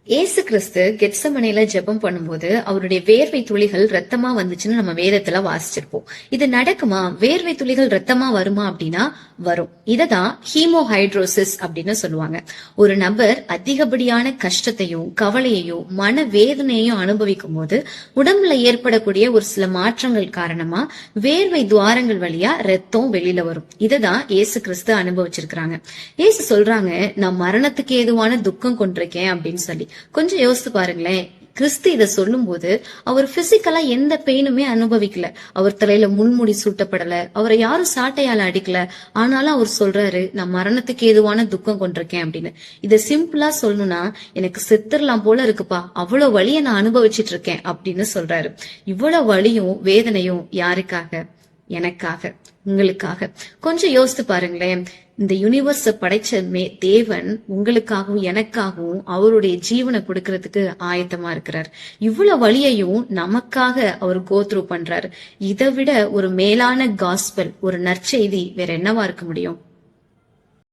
ஏசு கிறிஸ்து கெத்சமனையில ஜெபம் பண்ணும்போது அவருடைய வேர்வை துளிகள் ரத்தமா வந்துச்சுன்னு நம்ம வேதத்துல வாசிச்சிருப்போம். இது நடக்குமா? வேர்வை துளிகள் ரத்தமா வருமா அப்படின்னா வரும். இததான் ஹீமோஹைட்ரோசிஸ் அப்படின்னு சொல்லுவாங்க. ஒரு நபர் அதிகப்படியான கஷ்டத்தையும் கவலையையும் மன வேதனையையும் அனுபவிக்கும் போது உடம்புல ஏற்படக்கூடிய ஒரு சில மாற்றங்கள் காரணமா வேர்வை துவாரங்கள் வழியா ரத்தம் வெளியில வரும். இததான் ஏசு கிறிஸ்து அனுபவிச்சிருக்கிறாங்க. ஏசு சொல்றாங்க, நான் மரணத்துக்கு ஏதுவான துக்கம் கொண்டிருக்கேன் அப்படின்னு சொல்லி. கொஞ்சம் யோசித்து பாருங்களேன். கிறிஸ்து இத சொல்லும் போது அவர் பிசிக்கலா எந்த பெயினுமே அனுபவிக்கல. அவர் தலையில முள்முடி சூட்டப்படல, அவரை யாரும் சாட்டையால அடிக்கல. ஆனாலும் அவர் சொல்றாரு, நான் மரணத்துக்கு ஏதுவான துக்கம் கொண்டிருக்கேன் அப்படின்னு. இத சிம்பிளா சொல்லணும்னா, எனக்கு செத்துடலாம் போல இருக்குப்பா, அவ்வளவு வலியை நான் அனுபவிச்சிட்டு இருக்கேன் அப்படின்னு சொல்றாரு. இவ்வளவு வலியும் வேதனையும் யாருக்காக? எனக்காக, உங்களுக்காக. கொஞ்சம் யோசித்து பாருங்களேன். இந்த யூனிவர்ஸ படைச்ச தேவன் உங்களுக்காகவும் எனக்காகவும் அவருடைய ஜீவனை கொடுக்கறதுக்கு ஆயத்தமா இருக்கிறார். இவ்வளவு வழியையும் நமக்காக அவர் கோத்ரூ பண்றாரு. இதை விட ஒரு மேலான காஸ்பல், ஒரு நற்செய்தி வேற என்னவா இருக்க முடியும்?